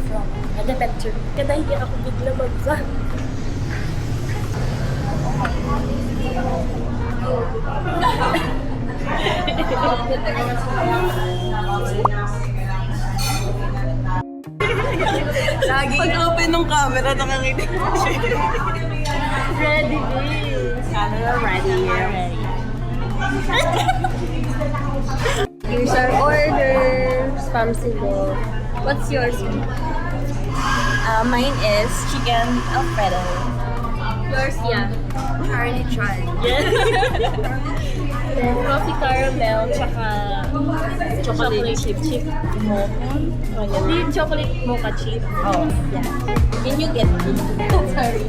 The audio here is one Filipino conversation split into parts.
from elementary. Kaya hindi ako bigla mag-van. Pag-open ng camera, nakangiti ko siya. Ready, this. Ready. Here's our order. Spam silo. What's yours? Mine is chicken Alfredo. Yours, yeah. Charlie Chan. Then, coffee caramel, tsaka chocolate chip. Hindi, chocolate mocha chip. Oh, yeah. Can you get me? Sorry.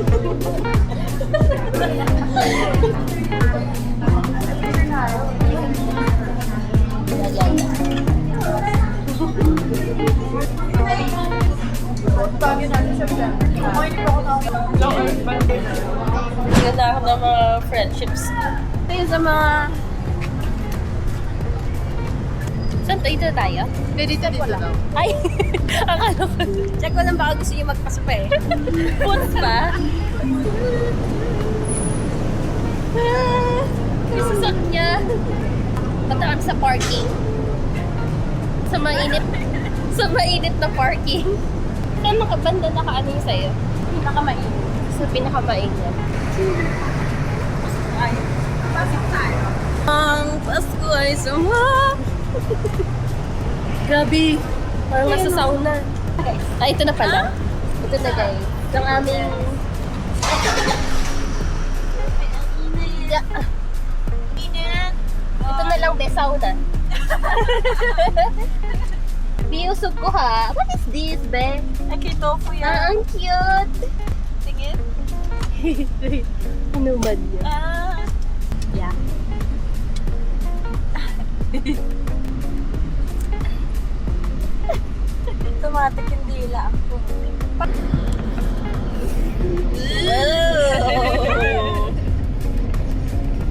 Ganda ako ng mga friendships. Ito yung sa mga... Saan tayo tayo? Dito lang. Ay! Akala ko. Check ko lang baka gusto niyo magpasok eh. Puts ba? May sasakyan. Punta kami sa parking. Sa mainit na parking. Saan nakabanda nakaano yung sa'yo? Pinakamainit. Sa pinakamainit. Ay, pasok tayo. Ang Pasko ay Grabe! Parang nasa sauna. Ay, ito na pala. Ito na guys. Ang aming... Yeah. Ito na lang, be, sauna. Biusog ko ha. What is this, be? Nakitofu yan. Ah, ang cute! Tingin. Ano man yun? Yeah. Automatic yung dila ako.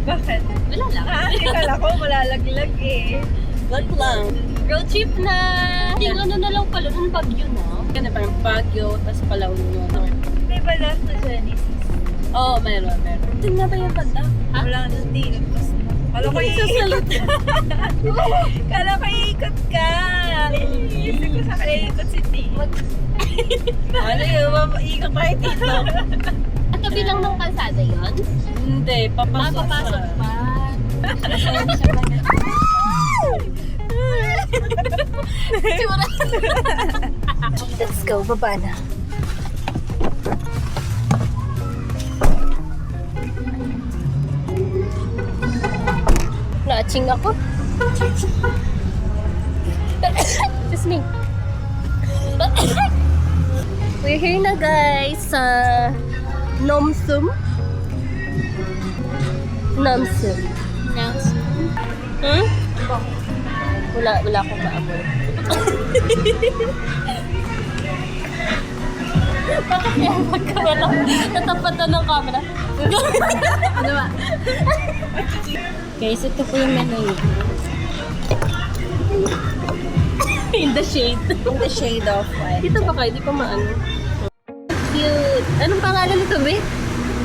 Bakit? Wala lang. Akala ko malalaglag eh. Wag lang. Road trip na! Yung ano na lang pala, ng Baguio na. Kaya parang Baguio, tapos Palawan mo. May balas na Genesis. Oo, meron. Tingnan ba yung banda? Ha? Wala na din. Kala ko Sasalita. Kala ko iikot ka. Isip ko sa kaya ikot si T. Ano yun? Iikot tayo dito. At tabi lang ng kalsada yun? Hindi, papasok pa. Let's go, baba na. Natching ako. Excuse me. We're here na guys sa Nomsum. Hmm? Wala akong maamoy. Bakit kaya magkawala? Natapatan ng camera. Ano ba? Guys, ito po yung menu. In the shade. In the shade of white. Dito ba kayo? Di pa maano. Cute. Anong pangalan nito, be?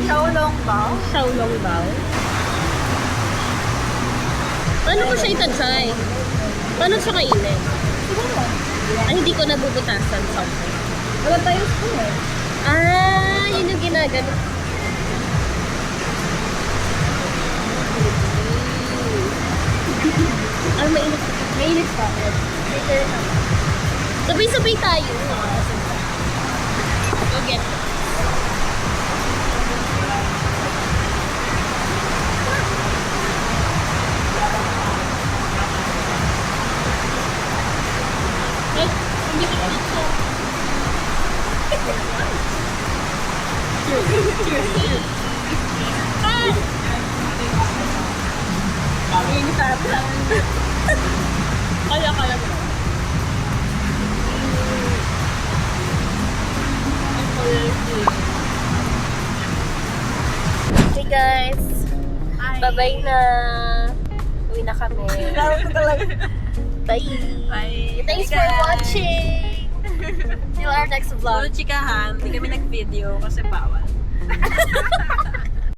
Xiaolong bao? Xiaolong bao. Paano ko siya itatry? Paano siya kainin? Ay, hindi ko nabubutasan. Something. Wala tayong spoon eh. Ah, yun yung ginagano. Ah, mainit. Mainit pa. Sabay-sabay tayo. Go get it. Ay, hindi ko dito. Cheers. Ah! Mainit lang. Kaya mo. Hey guys! Hi. Bye-bye na! Uwi na kami. Laro ko talaga. Bye! Bye. Thanks for watching! Till our next Puro vlog. chikahan, hindi kami nag-video kasi bawal.